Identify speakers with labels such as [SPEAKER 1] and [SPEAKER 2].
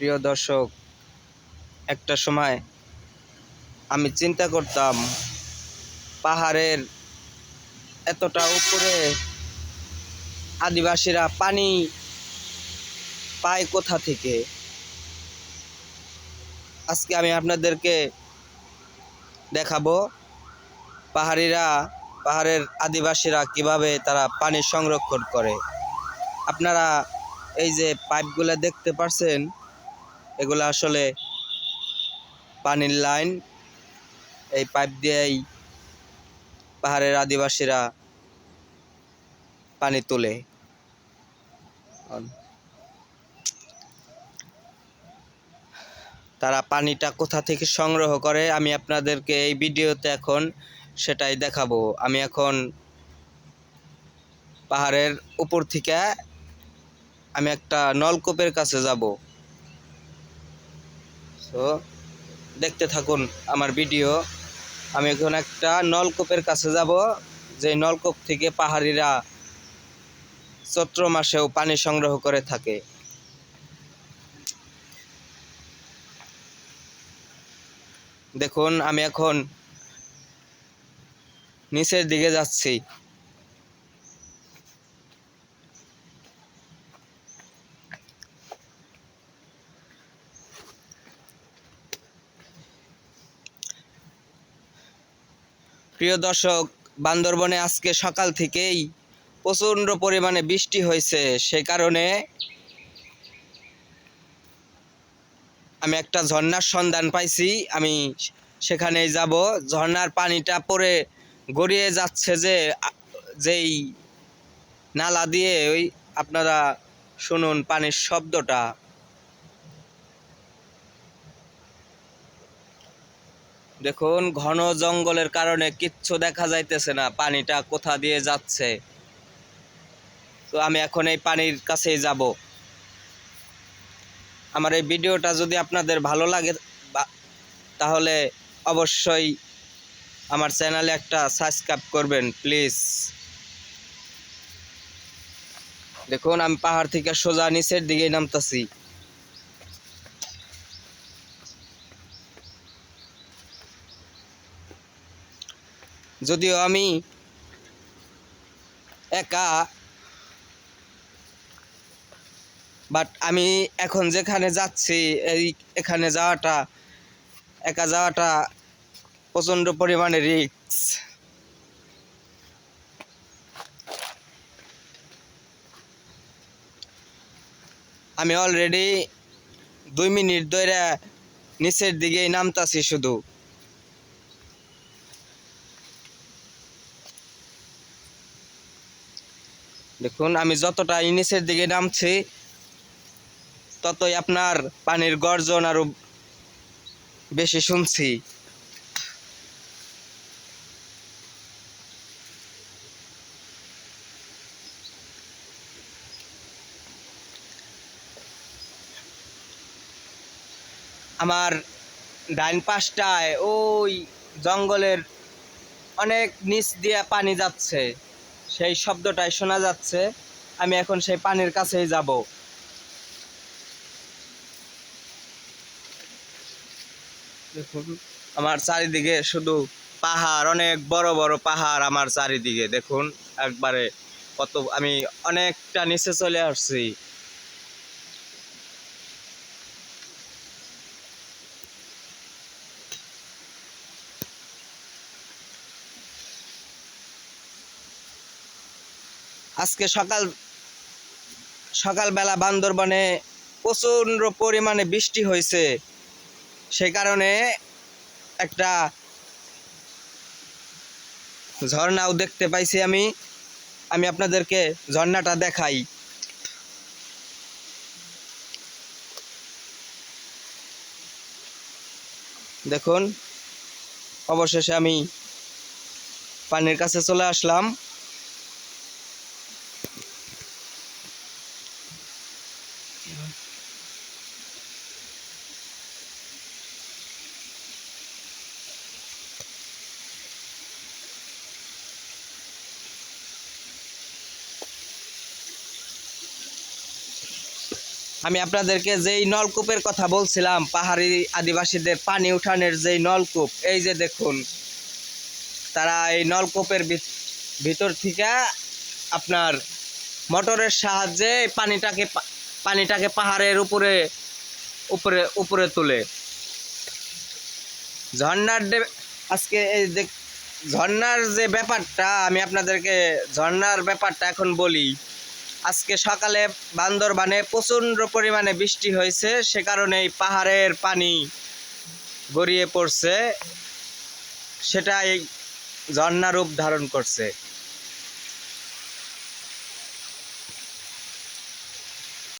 [SPEAKER 1] প্রিয় দর্শক, একটা সময় আমি চিন্তা করতাম পাহাড়ের এতটা উপরে আদিবাসীরা পানি পায় কোথা থেকে। আজকে আমি আপনাদেরকে দেখাবো পাহাড়ের আদিবাসীরা কিভাবে তারা পানি সংরক্ষণ করে। আপনারা এই যে পাইপগুলো দেখতে পাচ্ছেন, এগুলো আসলে পানির লাইন। এই পাইপ দিয়েই পাহাড়ের আদিবাসীরা পানি তোলে। তারা পানিটা কোথা থেকে সংগ্রহ করে আমি আপনাদেরকে এই ভিডিওতে এখন সেটাই দেখাবো। আমি এখন পাহাড়ের উপর থেকে আমি একটা নলকূপের কাছে যাব। তো দেখতে থাকুন আমার ভিডিও। আমি এখন একটা নলকূপের কাছে যাব, যে নলকূপ থেকে পাহাড়িরা চৈত্র মাসেও পানি সংগ্রহ করে থাকে। দেখুন, আমি এখন নিচের দিকে যাচ্ছি। প্রিয় দর্শক, বান্দরবনে আজকে সকাল থেকেই প্রচণ্ড পরিমাণে বৃষ্টি হয়েছে। সে কারণে আমি একটা ঝর্ণার সন্ধান পাইছি। আমি সেখানেই যাব। ঝর্ণার পানিটা পরে গড়িয়ে যাচ্ছে যেই নালা দিয়ে, ওই আপনারা শুনুন পানির শব্দটা। দেখুন, ঘন জঙ্গলের কারণে কিচ্ছু দেখা যাইতেছে না পানিটা কোথা দিয়ে যাচ্ছে। তো আমি এখন এই পানির কাছেই যাব। আমার এই ভিডিওটা যদি আপনাদের ভালো লাগে তাহলে অবশ্যই আমার চ্যানেলে একটা সাবস্ক্রাইব করবেন প্লিজ। দেখুন, আমি পাহাড় থেকে সোজা নিচের দিকে নামতাছি। যদিও আমি একা, বাট আমি এখন যেখানে যাচ্ছি এখানে একা যাওয়াটা প্রচণ্ড পরিমাণে রিস্ক। আমি অলরেডি 2 মিনিট ধরে নিচের দিকেই নামতাছি শুধু। দেখুন, আমি যতটাই নিচের দিকে নামছি ততই আপনার পানির গর্জন আরো বেশি শুনছি। আমার ডাইন পাশটায় ওই জঙ্গলের অনেক নিচ দিয়ে পানি যাচ্ছে, সেই শব্দটাই শোনা যাচ্ছে। আমি এখন সেই পানির কাছেই যাব। দেখুন, আমার চারিদিকে শুধু পাহাড়, অনেক বড় বড় পাহাড় আমার চারিদিকে। দেখুন একবারে কত, আমি অনেকটা নিচে চলে আসছি। আজকে সকালবেলা বান্দরবনে প্রচণ্ড পরিমাণে বৃষ্টি হয়েছে। সেই কারণে একটা ঝর্ণাও দেখতে পাইছি। আমি আপনাদেরকে ঝর্ণাটা দেখাই। দেখুন, অবশেষে আমি পানির কাছে চলে আসলাম। আমি আপনাদেরকে যেই নলকূপের কথা বলছিলাম, পাহাড়ি আদিবাসীদের পানি উঠানের যেই নলকূপ, এই যে দেখুন, তারা এই নলকূপের ভিতর থেকে আপনার মোটরের সাহায্যে পানিটাকে পাহাড়ের উপরে উপরে উপরে তুলে আজকে এই ঝর্ণার যে ব্যাপারটা, আমি আপনাদেরকে ঝর্ণার ব্যাপারটা এখন বলি। আজকে সকালে বান্দরবানে প্রচণ্ড পরিমাণে বৃষ্টি হয়েছে, সে কারণে এই পাহাড়ের পানি গড়িয়ে পড়ছে, সেটা এই ঝর্ণা রূপ ধারণ করছে।